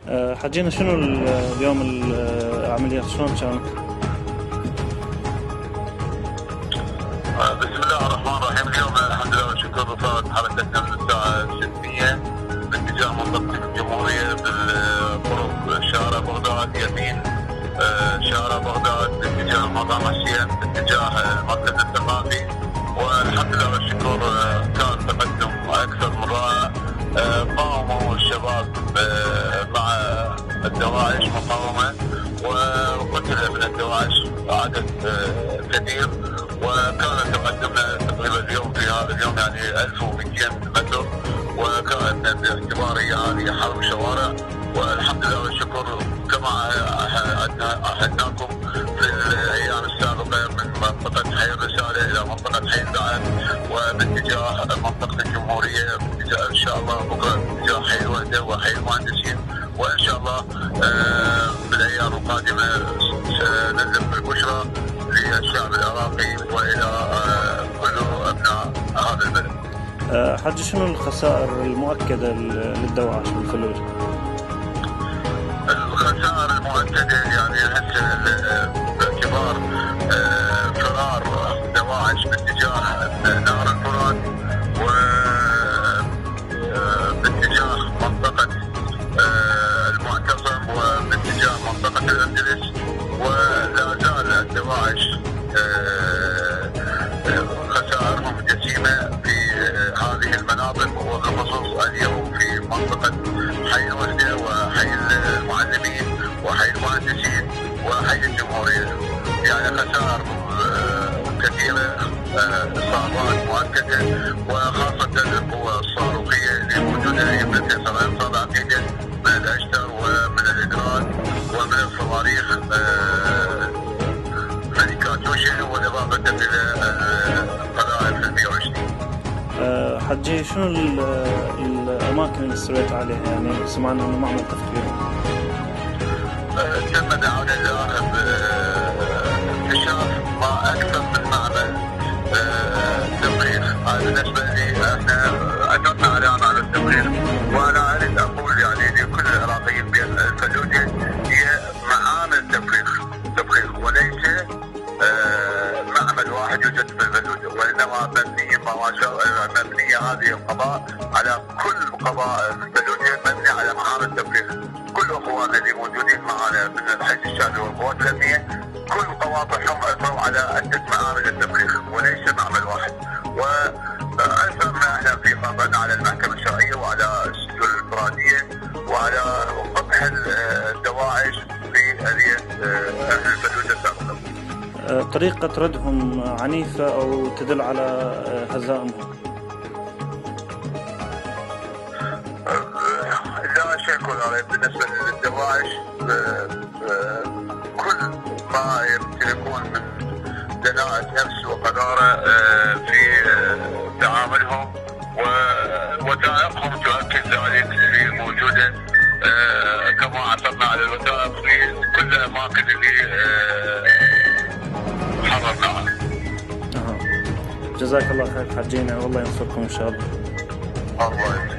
حجينا شنو اليوم العمليات شلون كانت؟ بسم الله الرحمن الرحيم. اليوم الحمد لله والشكر صارت حركتنا من الساعة 6:00 باتجاه منطقة الجمهورية بالطرق شارع بغداد يمين، شارع بغداد باتجاه مطعم الشيخ باتجاه المركز الثقافي، والحمد لله والشكر كان تقدم أكثر من رائع. قاوموا الشباب مع الدواعش مقاومة، وقتل من الدواعش عدد كثير، وكان تقدمنا تقريبا اليوم في هذا اليوم يعني 1200 متر، وكانت باعتبارية هذه حرب شوارع. والحمد لله والشكر كما عهدناكم في الايام السابقه من منطقه حي الرساله الى منطقه حي الدعم، وباتجاه منطقه الجمهوريه باتجاه ان شاء الله بكره باتجاه حي الوحده وحي المهندسين، وان شاء الله بالايام القادمه سننزل بالبشرى للشعب العراقي والى كل ابناء هذا البلد. حجي شنو الخسائر المؤكده للدواعش بالفلوج؟ الخسائر المؤكده يعني هسه باعتبار فرار دواعش باتجاه نهر الفرات وباتجاه منطقه المعتصم وباتجاه منطقه الاندلس، ولا زال الدواعش خسائرهم جسيمه في هذه المناطق، وبخصوص اليوم في منطقه حي الوحده وحي المعلمين وحي المهندسين وحي الجمهوريه، يعني خسائر كثيره، اصابات مؤكده، وخاصه القوى الصاروخيه اللي موجوده يمكن فيصل صار عقيده من الاشتر ومن الادران ومن الصواريخ ملكاتوشه، واضافه الى القذائف ال 120. حجي شنو الاماكن اللي استويت عليها؟ يعني سمعنا انه معمل تفجير. تم بعون الله اكتشاف ما اكثر من معمل تفريغ. بالنسبه لي احنا اثرنا على اعمال التفريغ، وانا اريد اقول يعني لكل العراقيين بان الفلوجه هي معامل تفريغ وليس معمل واحد يوجد في الفلوجه، وانما مبنيه هذه القضاء على كل قضاء الفلوجه مبني على معامل تفريغ. كل اخواننا اللي موجودين معنا من الحج الشعبي والقوات الامنيه كل قواطعهم اثروا على عده معامل التفريغ وليس معمل واحد، واثرنا احنا في خطأنا على المحكمه الشرعيه وعلى السجون الانفراديه وعلى قبح الدواعش في اليه اهل الفلوجه سابقا. طريقه ردهم عنيفه او تدل على هزائمهم؟ لا شك ولا ريب. بالنسبه للدواعش كل ما يمتلكون من دناءة نفس وقداره في تعاملهم، ووثائقهم تؤكد ذلك اللي موجوده، كما عثرنا على الوثائق في كل الاماكن اللي حضرناها. جزاك الله خير حجينا، والله ينصركم ان شاء الله. الله